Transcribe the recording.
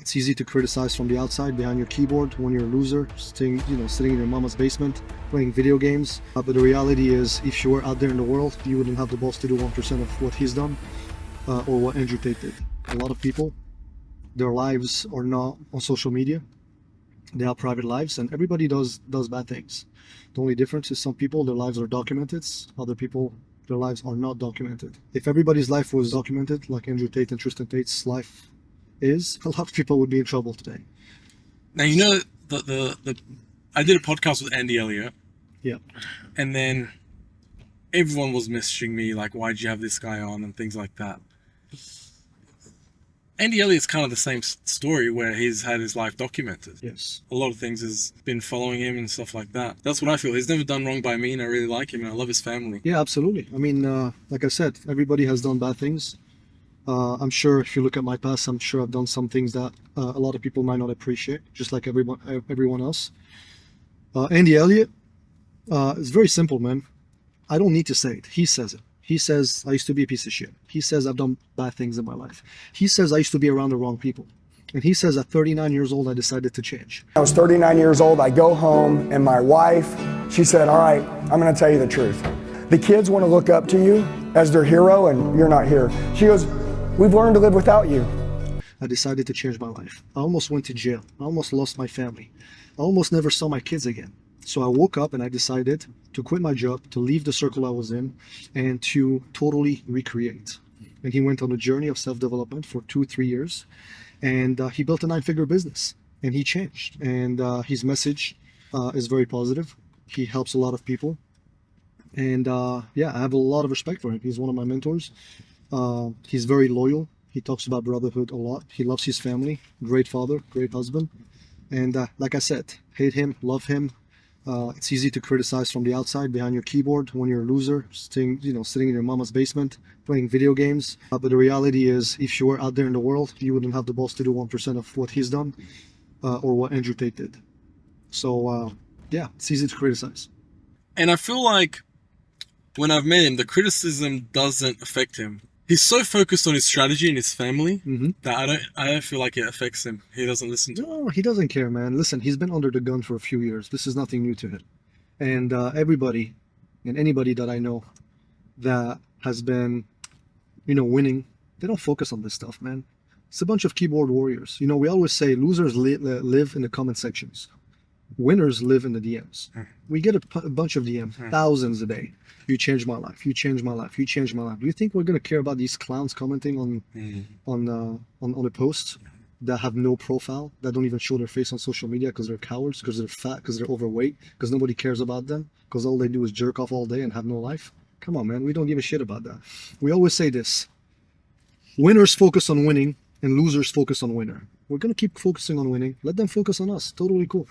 It's easy to criticize from the outside behind your keyboard when you're a loser, sitting in your mama's basement, playing video games. But the reality is, if you were out there in the world, you wouldn't have the balls to do 1% of what he's done or what Andrew Tate did. A lot of people, their lives are not on social media. They have private lives, and everybody does bad things. The only difference is some people, their lives are documented. Other people, their lives are not documented. If everybody's life was documented, like Andrew Tate and Tristan Tate's life is, a lot of people would be in trouble today. Now, you know, I did a podcast with Andy Elliott. Yeah. And then everyone was messaging me like, why'd you have this guy on and things like that. Andy Elliott's kind of the same story where he's had his life documented. Yes. A lot of things has been following him and stuff like that. That's what I feel. He's never done wrong by me, and I really like him, and I love his family. Yeah, absolutely. I mean, like I said, everybody has done bad things. I'm sure if you look at my past, I'm sure I've done some things that a lot of people might not appreciate, just like everyone else. Andy Elliott, it's very simple, man. I don't need to say it. He says it. He says, I used to be a piece of shit. He says, I've done bad things in my life. He says, I used to be around the wrong people. And he says, at 39 years old, I decided to change. I was 39 years old. I go home, and my wife, she said, all right, I'm going to tell you the truth. The kids want to look up to you as their hero, and you're not here. She goes, we've learned to live without you. I decided to change my life. I almost went to jail. I almost lost my family. I almost never saw my kids again. So I woke up and I decided to quit my job, to leave the circle I was in, and to totally recreate. And he went on a journey of self-development for 2-3 years, and he built a 9-figure business, and he changed. And his message is very positive. He helps a lot of people. And yeah, I have a lot of respect for him. He's one of my mentors. He's very loyal. He talks about brotherhood a lot. He loves his family. Great father, great husband. And like I said, hate him, love him. It's easy to criticize from the outside behind your keyboard when you're a loser, sitting in your mama's basement, playing video games. But the reality is, if you were out there in the world, you wouldn't have the balls to do 1% of what he's done or what Andrew Tate did. So yeah, it's easy to criticize. And I feel like when I've met him, the criticism doesn't affect him. He's so focused on his strategy and his family that I don't feel like it affects him. He doesn't listen to it. No, he doesn't care, man. Listen, he's been under the gun for a few years. This is nothing new to him. And everybody and anybody that I know that has been, winning, they don't focus on this stuff, man. It's a bunch of keyboard warriors. We always say losers live in the comment sections. Winners live in the DMs. We get a bunch of DMs, thousands a day. You changed my life. You changed my life. You changed my life. Do you think we're gonna care about these clowns commenting on a post that have no profile, that don't even show their face on social media because they're cowards, because they're fat, because they're overweight, because nobody cares about them, because all they do is jerk off all day and have no life? Come on, man. We don't give a shit about that. We always say this: winners focus on winning, and losers focus on winner. We're gonna keep focusing on winning. Let them focus on us. Totally cool.